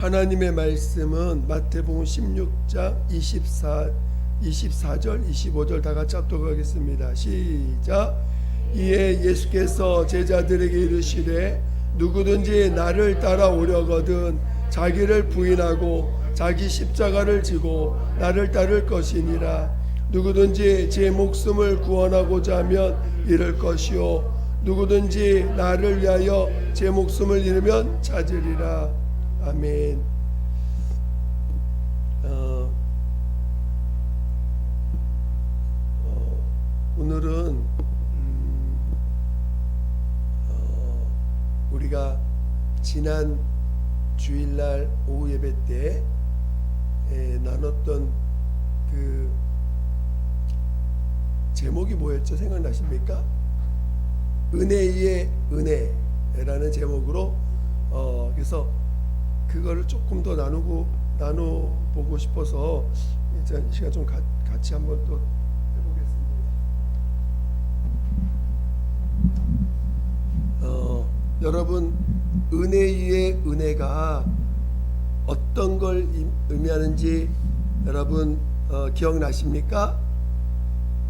하나님의 말씀은 마태복음 16장 24절 25절 다 같이 합독하겠습니다. 시작. 이에 예수께서 제자들에게 이르시되 누구든지 나를 따라오려거든 자기를 부인하고 자기 십자가를 지고 나를 따를 것이니라. 누구든지 제 목숨을 구원하고자 하면 잃을 것이요 누구든지 나를 위하여 제 목숨을 잃으면 찾으리라. 아멘. 오늘은 우리가 지난 주일날 오후 예배 때 나눴던 그 제목이 뭐였죠? 생각나십니까? 은혜 위에 은혜라는 제목으로 그래서 그거를 조금 더 나눠보고 싶어서 이 시간 좀 같이 한번 또 해보겠습니다. 여러분, 은혜 위에 은혜가 어떤 걸 의미하는지 여러분 기억나십니까?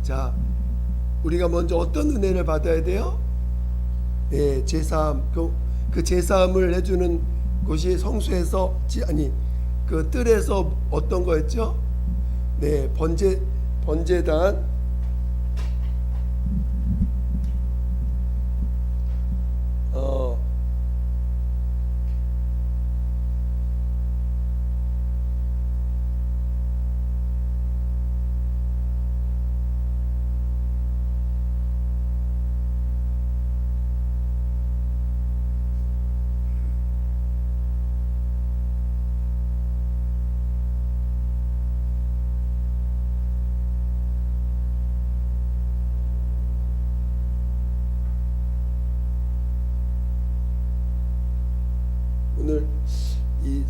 자, 우리가 먼저 어떤 은혜를 받아야 돼요? 예, 제사함. 그 제사함을 해주는 곳이 성수에서 그 뜰에서 어떤 거였죠? 네, 번제단. 오늘 이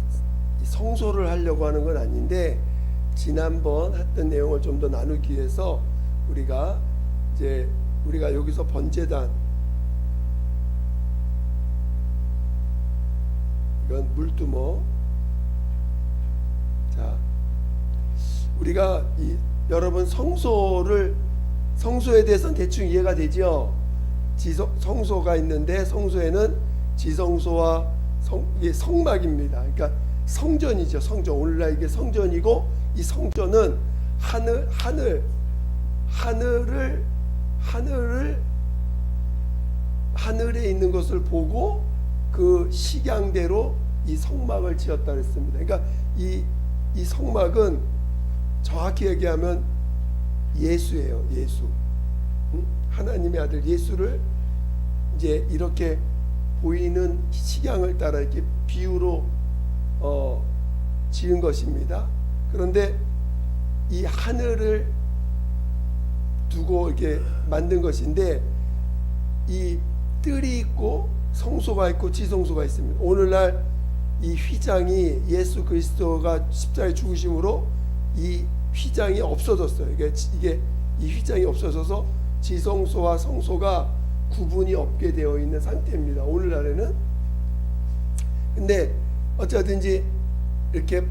성소를 하려고 하는 건 아닌데 지난번 했던 내용을 좀 더 나누기 위해서 우리가 여기서 번제단, 이건 물두멍. 자, 우리가 여러분 성소에 대해서는 대충 이해가 되죠? 성소가 있는데 성소에는 지성소와 이게 성막입니다. 그러니까 성전이죠. 성전. 오늘날 이게 성전이고, 이 성전은 하늘에 있는 것을 보고 그 식양대로 이 성막을 지었다 그랬습니다. 그러니까 이 성막은 정확히 얘기하면 예수예요. 예수. 하나님의 아들 예수를 이제 이렇게 보이는 식양을 따라 이렇게 비유로 지은 것입니다. 그런데 이 하늘을 두고 이렇게 만든 것인데, 이 뜰이 있고 성소가 있고 지성소가 있습니다. 오늘날 이 휘장이 예수 그리스도가 십자가에 죽으심으로 이 휘장이 없어졌어요. 이게 이 휘장이 없어져서 지성소와 성소가 구분이 없게 되어 있는 상태입니다. 오늘날에는. 근데 어쩌든지 이렇게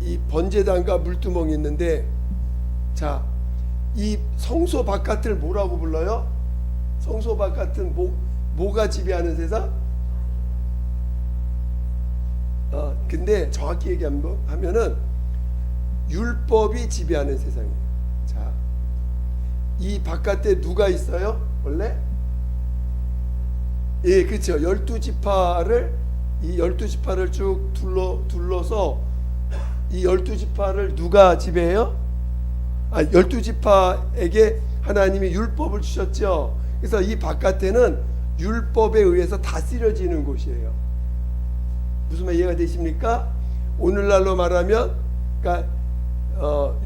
이 번제단과 물두멍이 있는데, 자, 이 성소 바깥을 뭐라고 불러요? 성소 바깥은 뭐가 지배하는 세상? 근데 정확히 얘기하면은 율법이 지배하는 세상이에요. 자, 이 바깥에 누가 있어요? 원래? 예, 그렇죠. 12지파를 쭉 둘러서 이 12지파를 누가 지배해요? 12지파에게 하나님이 율법을 주셨죠. 그래서 이 바깥에는 율법에 의해서 다스려지는 곳이에요. 무슨 말 이해가 되십니까? 오늘날로 말하면 그러니까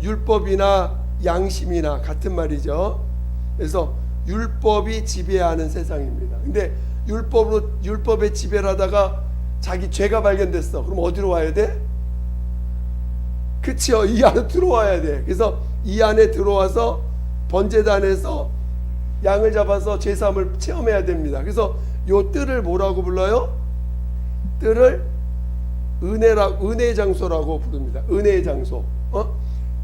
율법이나 양심이나 같은 말이죠. 그래서 율법이 지배하는 세상입니다. 근데 율법에 지배를 하다가 자기 죄가 발견됐어. 그럼 어디로 와야 돼? 그치요. 이 안에 들어와야 돼. 그래서 이 안에 들어와서 번제단에서 양을 잡아서 제사함을 체험해야 됩니다. 그래서 요 뜰을 뭐라고 불러요? 뜰을 은혜의 장소라고 부릅니다. 은혜의 장소.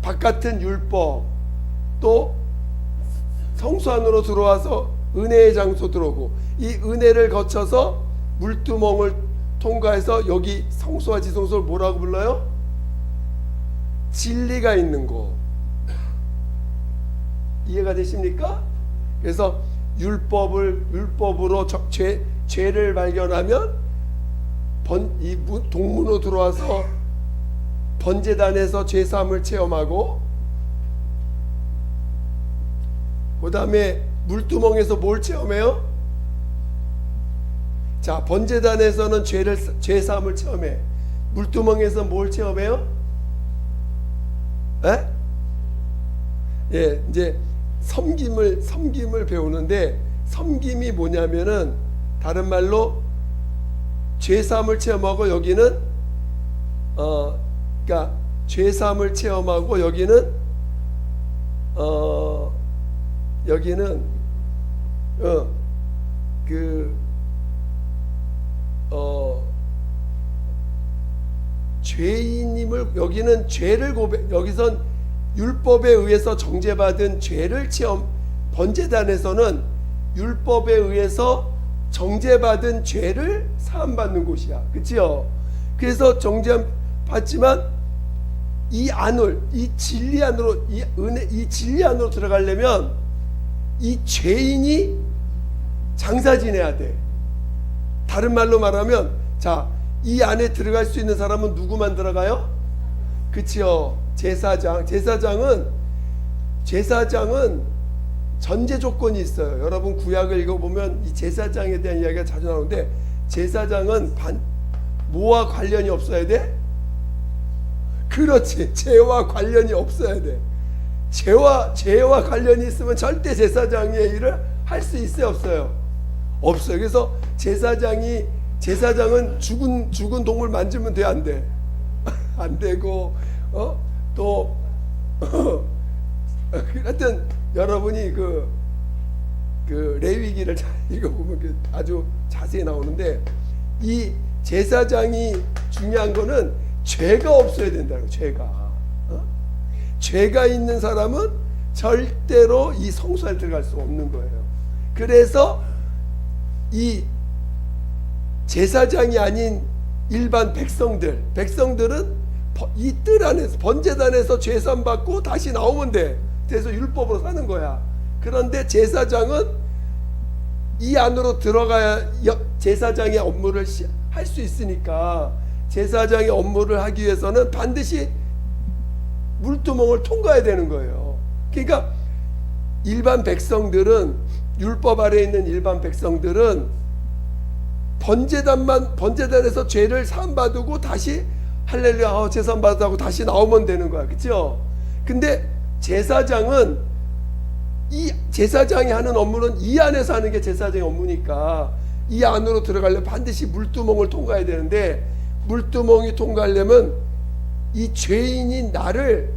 바깥은 율법, 또 성소 안으로 들어와서 은혜의 장소 들어오고, 이 은혜를 거쳐서 물두멍을 통과해서 여기 성소와 지성소를 뭐라고 불러요? 진리가 있는 곳. 이해가 되십니까? 그래서 율법으로 죄를 발견하면 이 동문으로 들어와서 번제단에서 죄사함을 체험하고, 그 다음에 물두멍에서 뭘 체험해요? 자, 번제단에서는 죄사함을 체험해. 물두멍에서 뭘 체험해요? 에? 예, 이제 섬김을 배우는데, 섬김이 뭐냐면은 다른 말로 죄사함을 체험하고, 여기는 그러니까 죄사함을 체험하고, 여기는 죄인임을, 여기는 죄를 여기선 율법에 의해서 정죄받은 죄를 번제단에서는 율법에 의해서 정죄받은 죄를 사함받는 곳이야. 그치요? 그래서 정죄받지만 이 진리 안으로, 이 진리 안으로 들어가려면 이 죄인이 장사 지내야 돼. 다른 말로 말하면, 자, 이 안에 들어갈 수 있는 사람은 누구만 들어가요? 그치요? 제사장은 전제 조건이 있어요. 여러분 구약을 읽어보면 이 제사장에 대한 이야기가 자주 나오는데, 제사장은 뭐와 관련이 없어야 돼? 그렇지, 죄와 관련이 없어야 돼. 죄와 관련이 있으면 절대 제사장의 일을 할 수 있어요, 없어요? 없어요. 그래서 제사장은 죽은 동물 만지면 돼, 안 돼? 안 되고, 또 하여튼 여러분이 그 레위기를 잘 읽어보면 아주 자세히 나오는데, 이 제사장이 중요한 거는 죄가 없어야 된다는 거예요. 죄가 있는 사람은 절대로 이 성소에 들어갈 수 없는 거예요. 그래서 이 제사장이 아닌 일반 백성들은 이 뜰 안에서, 번제단에서 죄산 받고 다시 나오면 돼. 그래서 율법으로 사는 거야. 그런데 제사장은 이 안으로 들어가야 제사장의 업무를 할 수 있으니까, 제사장의 업무를 하기 위해서는 반드시 물두멍을 통과해야 되는 거예요. 그러니까 일반 백성들은, 율법 아래에 있는 일반 백성들은 번제단에서 죄를 사함받고 다시 할렐루야 제사함 받았다고 다시 나오면 되는 거야. 그렇죠? 근데 제사장은, 이 제사장이 하는 업무는 이 안에서 하는 게 제사장의 업무니까, 이 안으로 들어가려면 반드시 물두멍을 통과해야 되는데, 물두멍이 통과하려면 이 죄인인 나를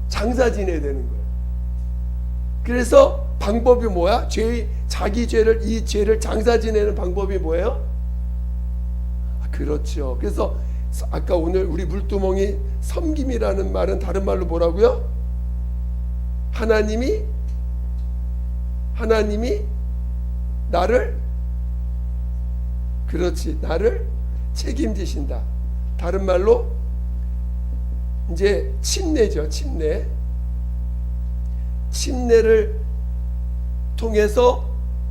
장사 지내야 되는 거예요. 그래서 방법이 뭐야? 자기 죄를, 이 죄를 장사 지내는 방법이 뭐예요? 그렇죠. 그래서 아까 오늘 우리 물두멍이 섬김이라는 말은 다른 말로 뭐라고요? 하나님이 나를, 그렇지, 나를 책임지신다. 다른 말로 이제 침례죠. 침례를 통해서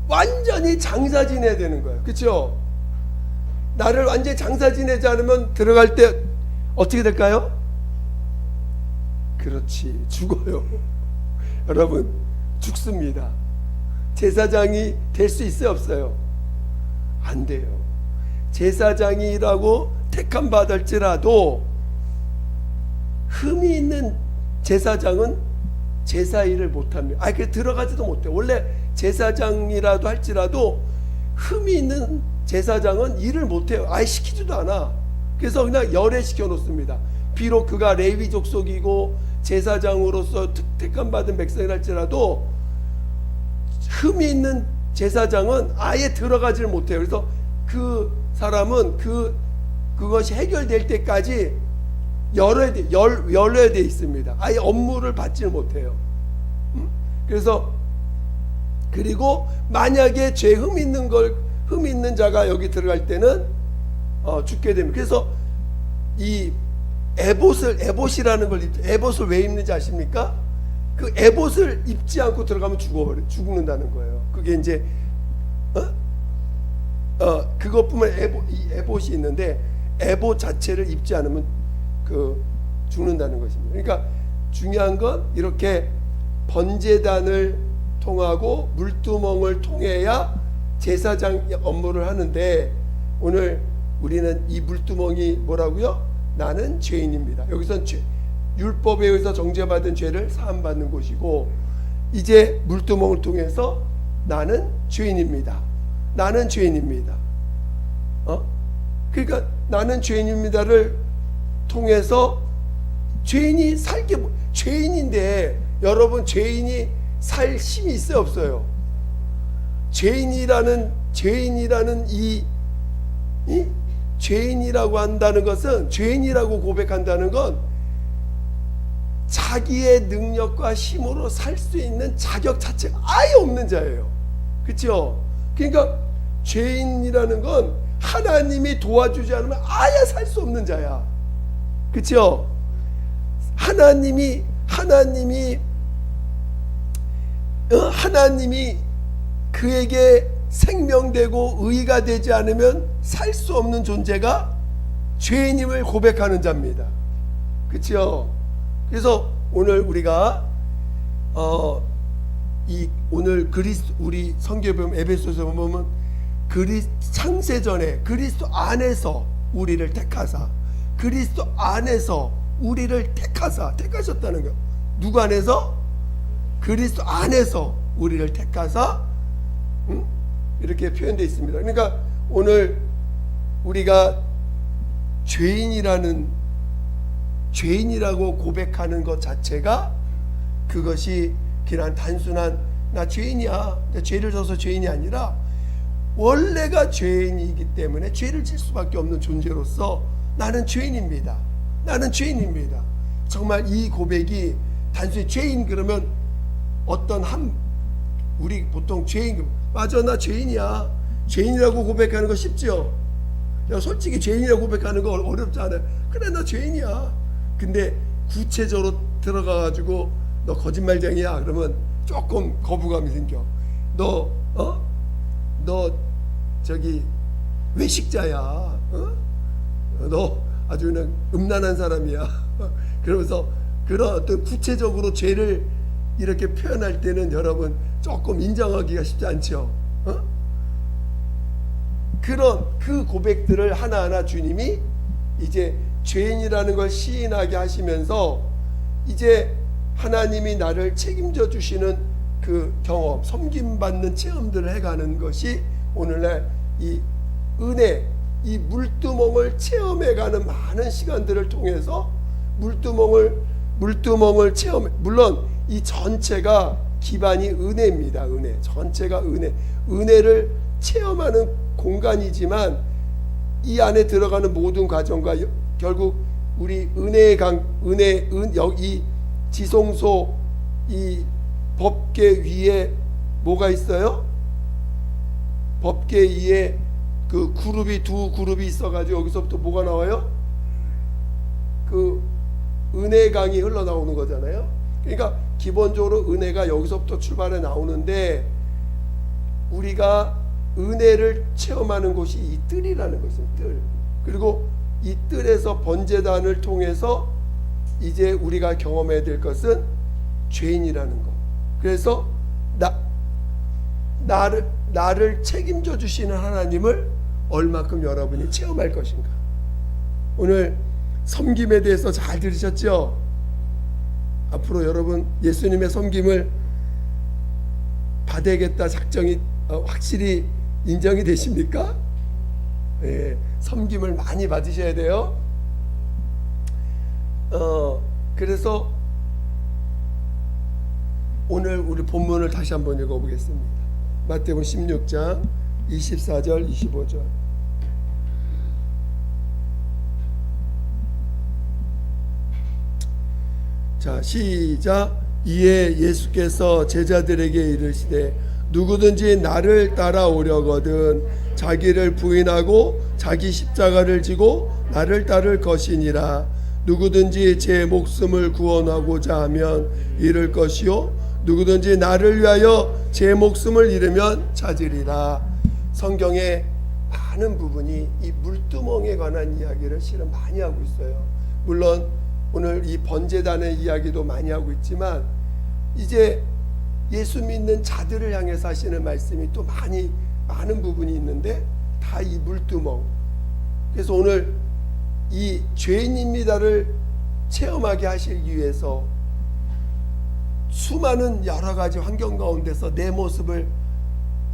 완전히 장사 지내야 되는 거예요. 그렇죠? 나를 완전히 장사 지내지 않으면 들어갈 때 어떻게 될까요? 그렇지, 죽어요. 여러분, 죽습니다. 제사장이 될 수 있어요, 없어요? 안 돼요. 제사장이라고 택함 받을지라도 흠이 있는 제사장은 제사 일을 못합니다. 그 들어가지도 못해. 원래 제사장이라도 할지라도 흠이 있는 제사장은 일을 못해요. 시키지도 않아. 그래서 그냥 열애시켜 놓습니다. 비록 그가 레위 족속이고 제사장으로서 택함 받은 백성이랄지라도 흠이 있는 제사장은 아예 들어가지를 못해요. 그래서 그 사람은 그 그것이 해결될 때까지 열어야 돼 있습니다. 아예 업무를 받지는 못해요. 그래서 그리고 만약에 죄 흠 있는 자가 여기 들어갈 때는 죽게 됩니다. 그래서 이 에봇이라는 걸 에봇을 왜 입는지 아십니까? 그 에봇을 입지 않고 들어가면 죽는다는 거예요. 그게 이제 그것뿐만 이 에봇이 있는데 에봇 자체를 입지 않으면 죽는다는 것입니다. 그러니까 중요한 건 이렇게 번제단을 통하고 물두멍을 통해야 제사장 업무를 하는데, 오늘 우리는 이 물두멍이 뭐라고요? 나는 죄인입니다. 여기선 율법에 의해서 정죄받은 죄를 사함받는 곳이고, 이제 물두멍을 통해서 나는 죄인입니다. 나는 죄인입니다. 그러니까 나는 죄인입니다를 통해서 죄인인데 여러분, 죄인이 살 힘이 있어요, 없어요? 죄인이라는 이 죄인이라고 한다는 것은, 죄인이라고 고백한다는 건 자기의 능력과 힘으로 살 수 있는 자격 자체가 아예 없는 자예요. 그렇죠? 그러니까 죄인이라는 건 하나님이 도와주지 않으면 아예 살 수 없는 자야. 그렇죠? 하나님이 그에게 생명되고 의가 되지 않으면 살 수 없는 존재가 죄인임을 고백하는 자입니다. 그렇죠? 그래서 오늘 우리가 오늘 우리 성경에 보면, 에베소서에 보면 창세전에 그리스도 안에서 우리를 택하사, 그리스도 안에서 우리를 택하셨다는 거예요. 누구 안에서? 그리스도 안에서 우리를 택하사, 이렇게 표현되어 있습니다. 그러니까 오늘 우리가 죄인이라고 고백하는 것 자체가, 그것이 그냥 단순한 나 죄인이야, 나 죄를 져서 죄인이 아니라 원래가 죄인이기 때문에 죄를 질 수밖에 없는 존재로서 나는 죄인입니다. 나는 죄인입니다. 정말 이 고백이 단순히 죄인 그러면 우리 보통 죄인, 맞아, 나 죄인이야, 죄인이라고 고백하는 거 쉽죠? 야, 솔직히 죄인이라고 고백하는 거 어렵지 않아요. 그래, 나 죄인이야. 근데 구체적으로 들어가가지고 너 거짓말쟁이야 그러면 조금 거부감이 생겨. 너 저기 외식자야, 너 아주 그냥 음란한 사람이야. 그러면서 그런 어떤 구체적으로 죄를 이렇게 표현할 때는 여러분 조금 인정하기가 쉽지 않죠. 그런 그 고백들을 하나하나 주님이 이제 죄인이라는 걸 시인하게 하시면서, 이제 하나님이 나를 책임져 주시는 그 경험, 섬김받는 체험들을 해가는 것이 오늘날 이 은혜, 이 물두멍을 체험해가는 많은 시간들을 통해서 물두멍을 체험해. 물론 이 전체가 기반이 은혜입니다. 은혜 전체가 은혜를 체험하는 공간이지만, 이 안에 들어가는 모든 과정과 결국 우리 은혜의 이 지성소, 이 법궤 위에 뭐가 있어요? 법궤 위에 그 두 그룹이 있어가지고 여기서부터 뭐가 나와요? 그 은혜 강이 흘러나오는 거잖아요. 그러니까 기본적으로 은혜가 여기서부터 출발해 나오는데, 우리가 은혜를 체험하는 곳이 이 뜰이라는 것입니다. 뜰. 그리고 이 뜰에서 번제단을 통해서 이제 우리가 경험해야 될 것은 죄인이라는 것. 그래서 나를 책임져 주시는 하나님을 얼마큼 여러분이 체험할 것인가. 오늘 섬김에 대해서 잘 들으셨죠? 앞으로 여러분 예수님의 섬김을 받아야겠다 작정이 확실히 인정이 되십니까? 예, 섬김을 많이 받으셔야 돼요. 그래서 오늘 우리 본문을 다시 한번 읽어보겠습니다. 마태복음 16장 24절 25절. 자, 시작. 이에 예수께서 제자들에게 이르시되 누구든지 나를 따라오려거든 자기를 부인하고 자기 십자가를 지고 나를 따를 것이니라. 누구든지 제 목숨을 구원하고자 하면 잃을 것이요 누구든지 나를 위하여 제 목숨을 잃으면 찾으리라. 성경에 많은 부분이 이 물두멍에 관한 이야기를 실은 많이 하고 있어요. 물론 오늘 이 번제단의 이야기도 많이 하고 있지만 이제 예수 믿는 자들을 향해서 하시는 말씀이 또 많은 부분이 있는데 다 이 물두멍. 그래서 오늘 이 죄인입니다를 체험하게 하시기 위해서 수많은 여러 가지 환경 가운데서 내 모습을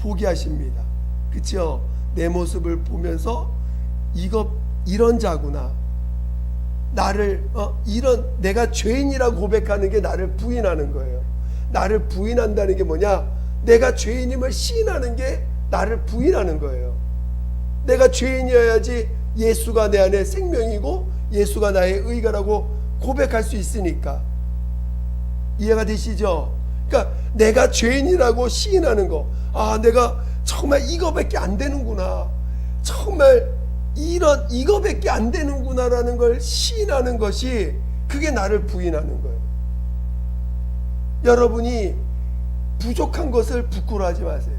보게 하십니다. 그렇죠? 내 모습을 보면서 이런 자구나. 나를 이런 내가 죄인이라고 고백하는 게 나를 부인하는 거예요. 나를 부인한다는 게 뭐냐? 내가 죄인임을 시인하는 게 나를 부인하는 거예요. 내가 죄인이어야지 예수가 내 안에 생명이고 예수가 나의 의가라고 고백할 수 있으니까. 이해가 되시죠? 그러니까 내가 죄인이라고 시인하는 거. 아, 내가 정말 이거밖에 안 되는구나. 정말 이거밖에 안 되는구나라는 걸 시인하는 것이 그게 나를 부인하는 거예요. 여러분이 부족한 것을 부끄러워하지 마세요.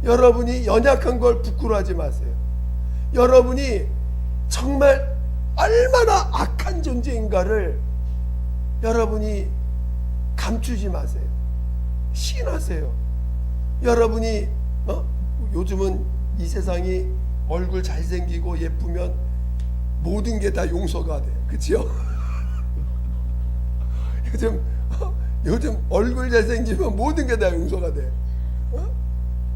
여러분이 연약한 걸 부끄러워하지 마세요. 여러분이 정말 얼마나 악한 존재인가를 여러분이 감추지 마세요. 시인하세요. 여러분이 요즘은 이 세상이 얼굴 잘생기고 예쁘면 모든 게 다 용서가 돼. 그치요? 요즘 얼굴 잘생기면 모든 게 다 용서가 돼.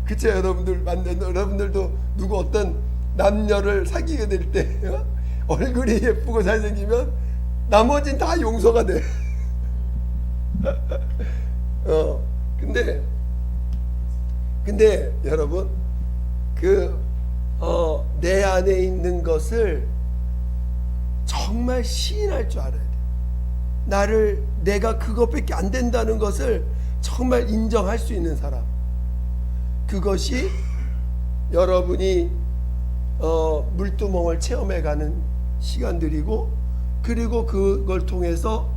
그쵸? 여러분들도 누구 어떤 남녀를 사귀게 될 때 얼굴이 예쁘고 잘생기면 나머진 다 용서가 돼. 근데 여러분 내 안에 있는 것을 정말 시인할 줄 알아야 돼. 내가 그것밖에 안 된다는 것을 정말 인정할 수 있는 사람. 그것이 여러분이 물두멍을 체험해가는 시간들이고, 그리고 그걸 통해서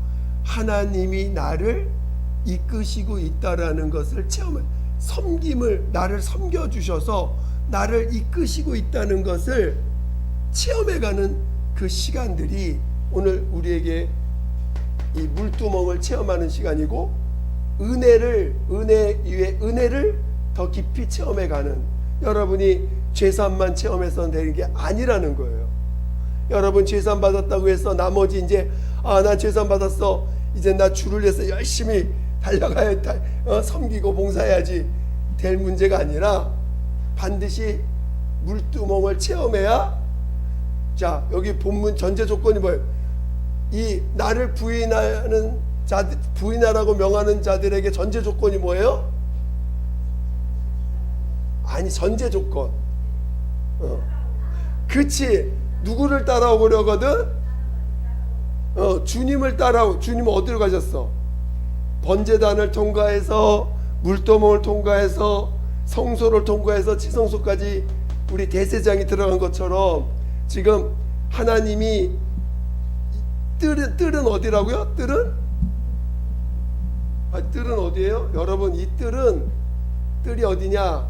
하나님이 나를 이끄시고 있다라는 것을 섬김을 나를 섬겨주셔서 나를 이끄시고 있다는 것을 체험해가는 그 시간들이 오늘 우리에게 이 물두멍을 체험하는 시간이고, 은혜를 더 깊이 체험해가는, 여러분이 죄산만 체험해서 되는 게 아니라는 거예요. 여러분 죄산 받았다고 해서 나머지 이제 나 죄산 받았어, 이제 나 주를 위해서 열심히 달려가야 섬기고 봉사해야지 될 문제가 아니라 반드시 물두멍을 체험해야. 자, 여기 본문 전제 조건이 뭐예요? 이 나를 부인하는 자들, 부인하라고 명하는 자들에게 전제 조건이 뭐예요? 아니, 전제 조건. 그치. 누구를 따라오려거든? 주님을 따라오. 주님은 어디로 가셨어? 번제단을 통과해서 물두멍을 통과해서 성소를 통과해서 지성소까지 우리 대제장이 들어간 것처럼 지금 하나님이 뜰은 어디라고요? 뜰은 어디예요? 여러분, 이 뜰이 어디냐?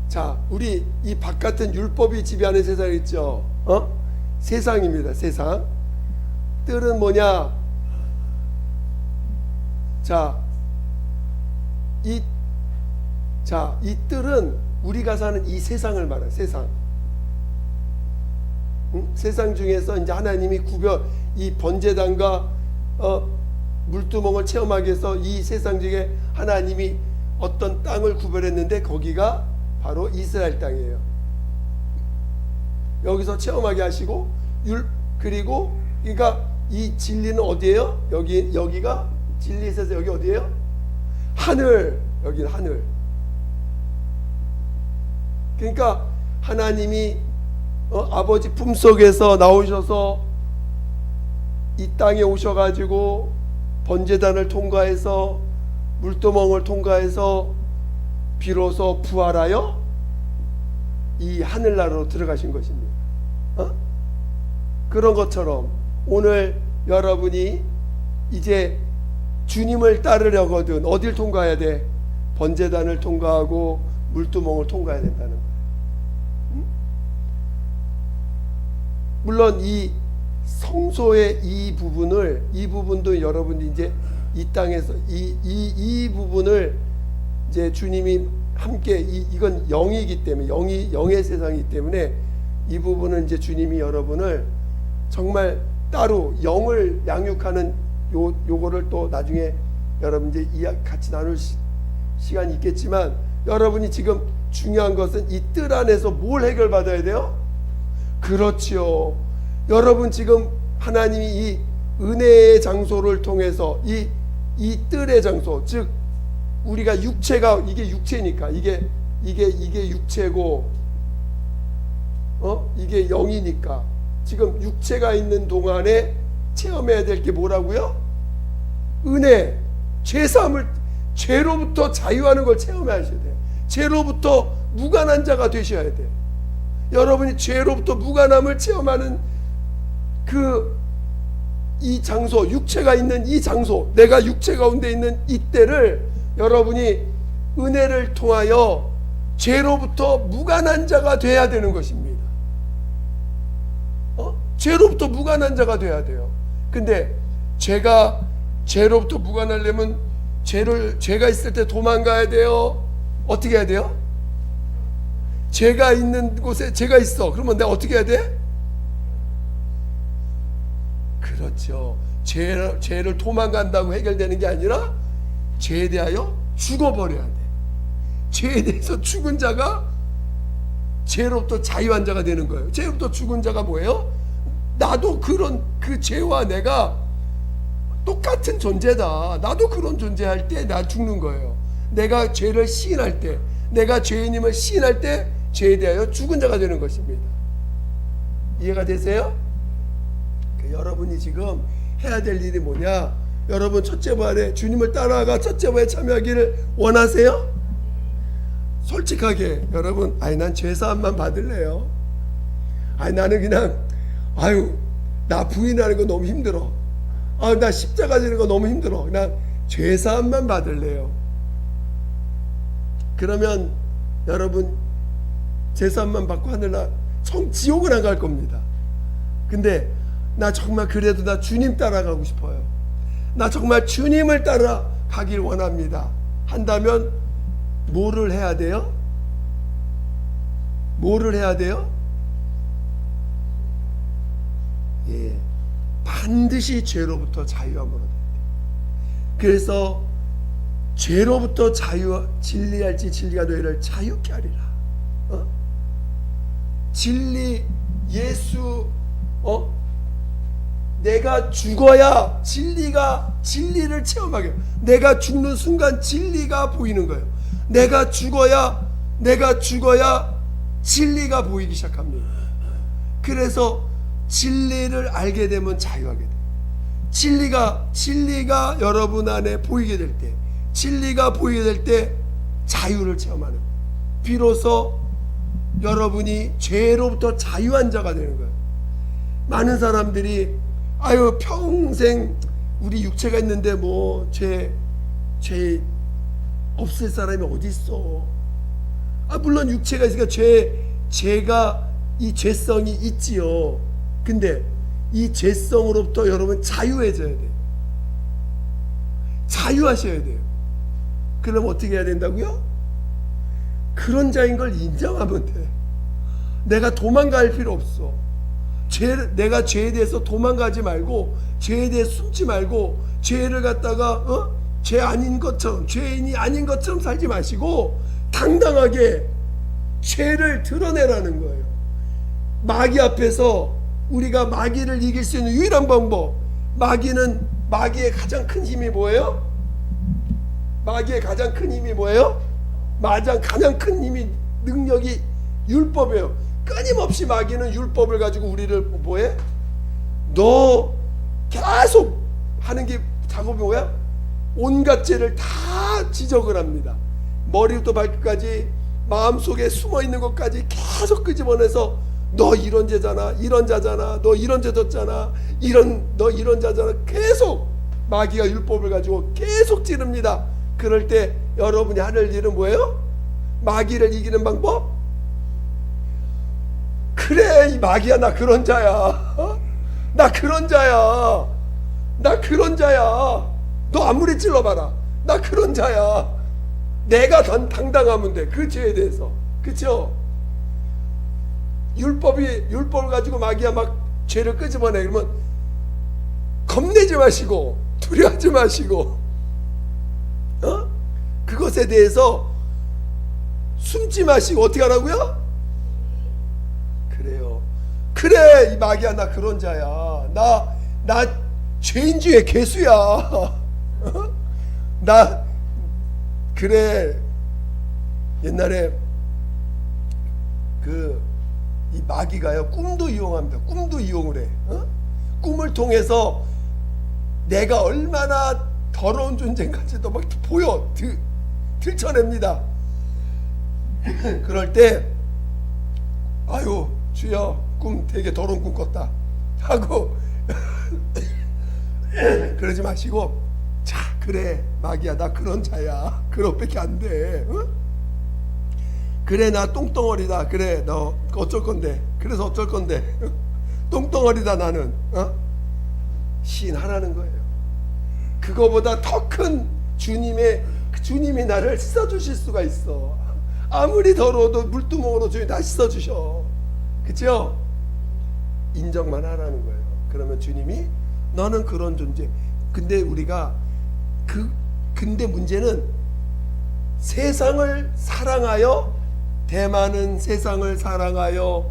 자, 우리 이 바깥은 율법이 지배하는 세상 있죠? 세상입니다. 세상. 뜰은 뭐냐? 이 뜰은 우리가 사는 이 세상을 말해요. 세상. 세상 중에서 이제 하나님이 이 번제단과 물두멍을 체험하기 위해서 이 세상 중에 하나님이 어떤 땅을 구별했는데 거기가 바로 이스라엘 땅이에요. 여기서 체험하게 하시고, 그리고 그러니까 이 진리는 어디예요? 여기가 진리에 있어서 여기 어디예요? 하늘. 여기는 하늘. 그러니까 하나님이 아버지 품속에서 나오셔서 이 땅에 오셔가지고 번제단을 통과해서 물두멍을 통과해서 비로소 부활하여 이 하늘나라로 들어가신 것입니다. 그런 것처럼 오늘 여러분이 이제 주님을 따르려거든 어딜 통과해야 돼? 번제단을 통과하고 물두멍을 통과해야 된다는 거예요. 물론 이 성소의 이 부분도 여러분이 이제 이 땅에서 이 부분을 이제 주님이 함께 이건 영이기 때문에 영의 세상이기 때문에 이 부분은 이제 주님이 여러분을 정말 따로 영을 양육하는 요거를 또 나중에 여러분 이제 같이 나눌 시간이 있겠지만, 여러분이 지금 중요한 것은 이 뜰 안에서 뭘 해결받아야 돼요? 그렇지요. 여러분 지금 하나님이 이 은혜의 장소를 통해서 이 뜰의 장소, 즉 우리가 육체가 이게 육체니까 이게 육체고 이게 영이니까 지금 육체가 있는 동안에 체험해야 될 게 뭐라고요? 은혜, 죄사함을, 죄로부터 자유하는 걸 체험하셔야 돼요. 죄로부터 무관한 자가 되셔야 돼요. 여러분이 죄로부터 무관함을 체험하는 이 장소, 육체가 있는 이 장소, 내가 육체 가운데 있는 이때를 여러분이 은혜를 통하여 죄로부터 무관한 자가 돼야 되는 것입니다. 죄로부터 무관한 자가 돼야 돼요. 근데 죄로부터 무관하려면 죄가 있을 때 도망가야 돼요? 어떻게 해야 돼요? 죄가 있는 곳에 죄가 있어. 그러면 내가 어떻게 해야 돼? 그렇죠. 죄를 도망간다고 해결되는 게 아니라 죄에 대하여 죽어버려야 돼. 죄에 대해서 죽은 자가 죄로부터 자유한 자가 되는 거예요. 죄로부터 죽은 자가 뭐예요? 나도 그 죄와 내가 똑같은 존재다. 나도 그런 존재할 때 나 죽는 거예요. 내가 죄를 시인할 때, 내가 죄인임을 시인할 때 죄에 대하여 죽은 자가 되는 것입니다. 이해가 되세요? 여러분이 지금 해야 될 일이 뭐냐? 여러분 첫째 부활에 주님을 따라가 첫째 부활에 참여하기를 원하세요? 솔직하게 여러분, 난 죄사함만 받을래요. 나는 그냥 나 부인하는 거 너무 힘들어. 나 십자가 지는 거 너무 힘들어. 그냥 죄사함만 받을래요. 그러면 여러분 죄사함만 받고 하늘나 지옥은 안 갈 겁니다. 근데 나 정말 그래도 나 주님 따라가고 싶어요. 나 정말 주님을 따라가길 원합니다. 한다면 뭐를 해야 돼요? 뭐를 해야 돼요? 반드시 죄로부터 자유함으로 돼요. 그래서 죄로부터 진리할지 진리가 너희를 자유케 하리라. 진리, 예수, 내가 죽어야 진리를 체험하게 해요. 내가 죽는 순간 진리가 보이는 거예요. 내가 죽어야 진리가 보이기 시작합니다. 그래서 진리를 알게 되면 자유하게 돼요. 진리가 여러분 안에 보이게 될 때, 진리가 보이게 될 때 자유를 체험하는 거예요. 비로소 여러분이 죄로부터 자유한 자가 되는 거예요. 많은 사람들이 평생 우리 육체가 있는데 뭐 죄 없을 사람이 어디 있어? 물론 육체가 있으니까 죄가 이 죄성이 있지요. 근데 이 죄성으로부터 여러분 자유해져야 돼요. 자유하셔야 돼요. 그럼 어떻게 해야 된다고요? 그런 자인 걸 인정하면 돼. 내가 도망갈 필요 없어. 내가 죄에 대해서 도망가지 말고, 죄에 대해 숨지 말고, 죄를 갖다가 죄 아닌 것처럼, 죄인이 아닌 것처럼 살지 마시고 당당하게 죄를 드러내라는 거예요. 마귀 앞에서 우리가 마귀를 이길 수 있는 유일한 방법, 마귀의 가장 큰 힘이 뭐예요? 마귀의 가장 큰 힘이 뭐예요? 가장 큰 힘이, 능력이 율법이에요. 끊임없이 마귀는 율법을 가지고 우리를 뭐해? 너 계속 하는 게 작업이 뭐야? 온갖 죄를 다 지적을 합니다. 머리부터 발끝까지 마음속에 숨어있는 것까지 계속 끄집어내서 너 이런 죄잖아, 이런 자잖아, 너 이런 죄 졌잖아, 너 이런 자잖아. 계속 마귀가 율법을 가지고 계속 찌릅니다. 그럴 때 여러분이 하는 일은 뭐예요? 마귀를 이기는 방법? 그래, 이 마귀야, 나 그런 자야. 나 그런 자야. 나 그런 자야. 너 아무리 찔러봐라. 나 그런 자야. 내가 당당하면 돼. 그 죄에 대해서. 그쵸? 율법을 가지고 마귀야 막 죄를 끄집어내. 그러면 겁내지 마시고, 두려워하지 마시고, 그것에 대해서 숨지 마시고, 어떻게 하라고요? 그래요. 그래, 이 마귀야, 나 그런 자야. 나 죄인 중에 괴수야. 나 그래. 옛날에 이 마귀가요, 꿈도 이용합니다. 꿈도 이용을 해. 꿈을 통해서 내가 얼마나 더러운 존재인가지도 막 보여, 들춰냅니다. 그럴 때 아유, 주여, 꿈 되게 더러운 꿈 꿨다 하고 그러지 마시고, 자, 그래, 마귀야, 나 그런 자야. 그렇게밖에 안 돼. 그래, 나 똥덩어리다. 그래, 너 어쩔 건데. 그래서 어쩔 건데. 똥덩어리다 나는. 시인하라는 거예요. 그거보다 더 큰 주님이 나를 씻어주실 수가 있어. 아무리 더러워도 물두멍으로 주님 다 씻어주셔. 그죠? 인정만 하라는 거예요. 그러면 주님이 너는 그런 존재. 근데 우리가 근데 문제는 세상을 사랑하여, 대만은 세상을 사랑하여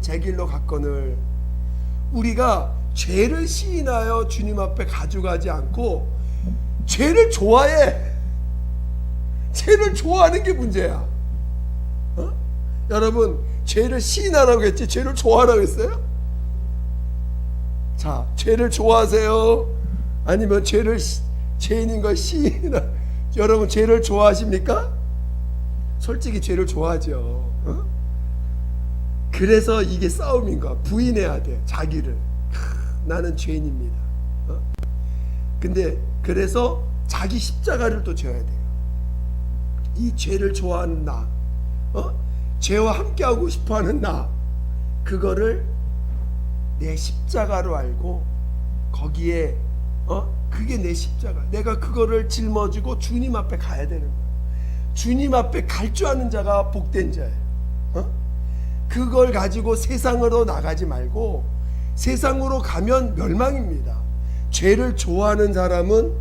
제 길로 갔거늘. 우리가 죄를 시인하여 주님 앞에 가져가지 않고 죄를 좋아해. 죄를 좋아하는 게 문제야. 여러분, 죄를 시인하라고 했지 죄를 좋아하라고 했어요? 자, 죄를 좋아하세요? 아니면 죄인인 걸 시인하? 여러분, 죄를 좋아하십니까? 솔직히 죄를 좋아하죠. 그래서 이게 싸움인 거야. 부인해야 돼, 자기를. 나는 죄인입니다. 근데 그래서 자기 십자가를 또 져야 돼요. 이 죄를 좋아하는 나, 죄와 함께하고 싶어하는 나, 그거를 내 십자가로 알고 거기에 그게 내 십자가. 내가 그거를 짊어지고 주님 앞에 가야 되는 거야. 주님 앞에 갈 줄 아는 자가 복된 자예요. 그걸 가지고 세상으로 나가지 말고, 세상으로 가면 멸망입니다. 죄를 좋아하는 사람은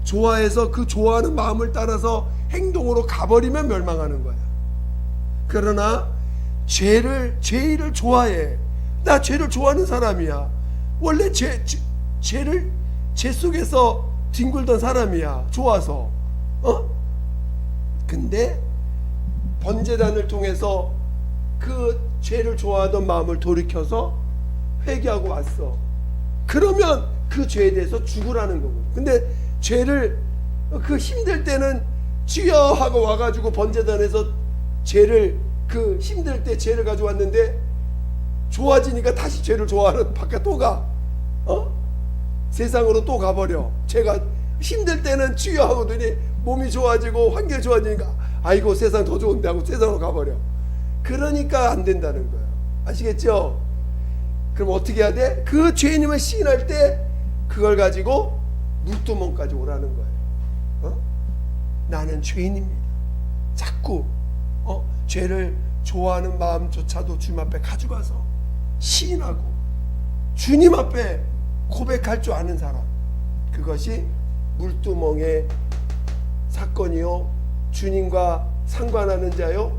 좋아해서 그 좋아하는 마음을 따라서 행동으로 가버리면 멸망하는 거야. 그러나 죄를 좋아해. 나 죄를 좋아하는 사람이야. 원래 죄 속에서 뒹굴던 사람이야. 좋아서. 근데 번제단을 통해서 그 죄를 좋아하던 마음을 돌이켜서 회개하고 왔어. 그러면 그 죄에 대해서 죽으라는 거고. 근데 죄를 힘들 때는 주여 하고 와가지고 번제단에서 힘들 때 죄를 가지고 왔는데 좋아지니까 다시 죄를 좋아하는 바깥 또 가. 세상으로 또 가버려. 죄가 힘들 때는 주여 하고더니 몸이 좋아지고 환경이 좋아지니까 아이고 세상 더 좋은데 하고 세상으로 가버려. 그러니까 안 된다는 거예요. 아시겠죠? 그럼 어떻게 해야 돼? 그 죄인임을 시인할 때 그걸 가지고 물두멍까지 오라는 거예요. 나는 죄인입니다. 자꾸 죄를 좋아하는 마음조차도 주님 앞에 가져가서 시인하고 주님 앞에 고백할 줄 아는 사람, 그것이 물두멍의 사건이요, 주님과 상관하는 자요,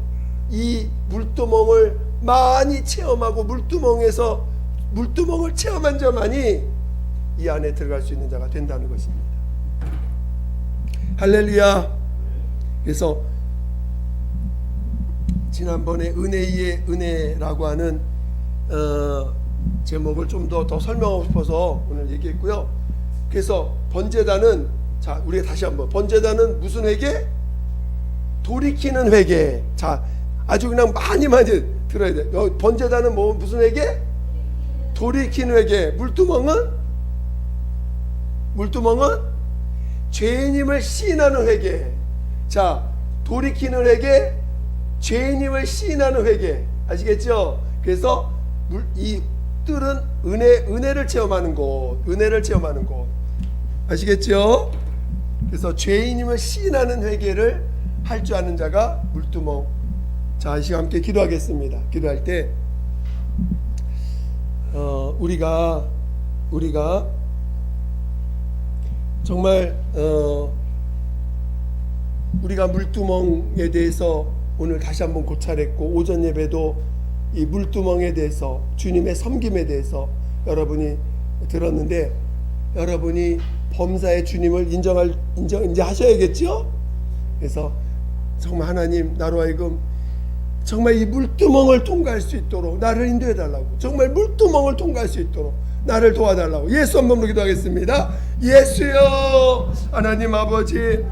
이 물두멍을 많이 체험하고 물두멍을 체험한 자만이 이 안에 들어갈 수 있는 자가 된다는 것입니다. 할렐루야. 그래서 지난번에 은혜의 은혜라고 하는 제목을 좀 더 설명하고 싶어서 오늘 얘기했고요. 그래서 번제단은, 자, 우리가 다시 한번, 번제단은 무슨 회개? 돌이키는 회개. 자, 아주 그냥 많이 들어야 돼. 번제단은 무슨 회개? 돌이키는 회개. 물두멍은 죄인임을 시인하는 회개. 자, 돌이키는 회개, 죄인임을 시인하는 회개. 아시겠죠? 그래서 이 뜰은 은혜를 체험하는 곳, 은혜를 체험하는 곳. 아시겠죠? 그래서 죄인임을 시인하는 회개를 할 줄 아는 자가 물두멍. 자, 이 시간 함께 기도하겠습니다. 기도할 때 우리가 정말 우리가 물두멍에 대해서 오늘 다시 한번 고찰했고, 오전 예배도 이 물두멍에 대해서, 주님의 섬김에 대해서 여러분이 들었는데, 여러분이 범사의 주님을 이제 하셔야겠죠? 그래서 정말 하나님, 나로 하여금 정말 이 물두멍을 통과할 수 있도록 나를 인도해 달라고, 정말 물두멍을 통과할 수 있도록 나를 도와달라고 예수 한 번으로 기도하겠습니다. 예수여, 하나님 아버지,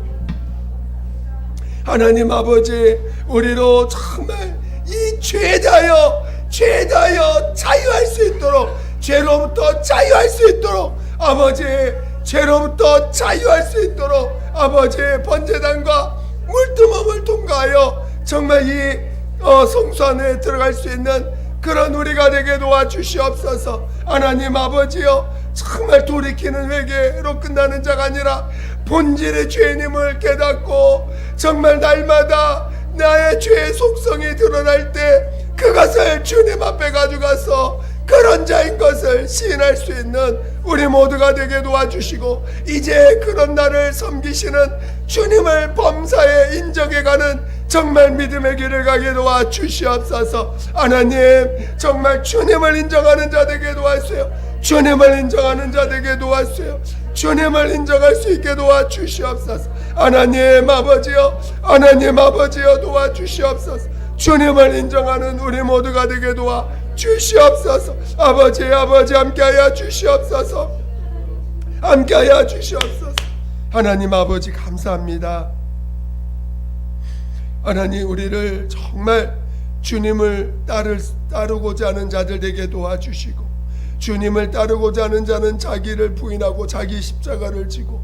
하나님 아버지, 우리로 정말 이 죄에 대하여 자유할 수 있도록, 죄로부터 자유할 수 있도록, 아버지, 죄로부터 자유할 수 있도록, 아버지, 번제단과 물두멍을 통과하여 정말 이 성소 안에 들어갈 수 있는 그런 우리가 되게 도와주시옵소서. 하나님 아버지여, 정말 돌이키는 회개로 끝나는 자가 아니라 본질의 죄인임을 깨닫고 정말 날마다 나의 죄의 속성이 드러날 때 그것을 주님 앞에 가져가서 그런 자인 것을 시인할 수 있는 우리 모두가 되게 도와주시고, 이제 그런 나를 섬기시는 주님을 범사에 인정해가는 정말 믿음의 길을 가게 도와주시옵소서. 하나님, 정말 주님을 인정하는 자 되게 도와주세요. 주님을 인정하는 자 되게 도와주세요. 주님을 인정할 수 있게 도와주시옵소서. 하나님 아버지여, 하나님 아버지여, 도와주시옵소서. 주님을 인정하는 우리 모두가 되게 도와주시옵소서. 아버지 함께하여 주시옵소서. 함께하여 주시옵소서. 하나님 아버지 감사합니다. 하나님, 우리를 정말 주님을 따르고자 하는 자들 되게 도와주시고, 주님을 따르고자 하는 자는 자기를 부인하고 자기 십자가를 지고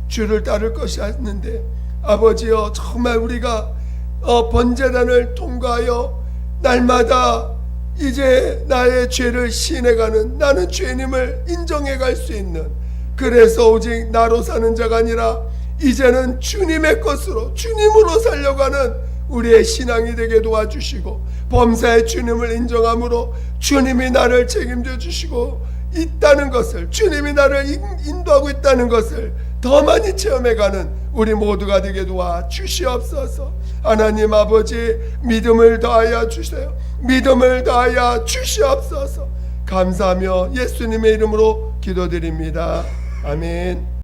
주를 따를 것이 아닌데, 아버지여, 정말 우리가 번제단을 통과하여 날마다 이제 나의 죄를 시인해가는, 나는 죄인임을 인정해갈 수 있는, 그래서 오직 나로 사는 자가 아니라 이제는 주님의 것으로, 주님으로 살려가는 우리의 신앙이 되게 도와주시고, 범사의 주님을 인정함으로 주님이 나를 책임져 주시고 있다는 것을, 주님이 나를 인도하고 있다는 것을 더 많이 체험해가는 우리 모두가 되게 도와주시옵소서. 하나님 아버지, 믿음을 더하여 주세요. 믿음을 더하여 주시옵소서. 감사하며 예수님의 이름으로 기도드립니다. 아멘.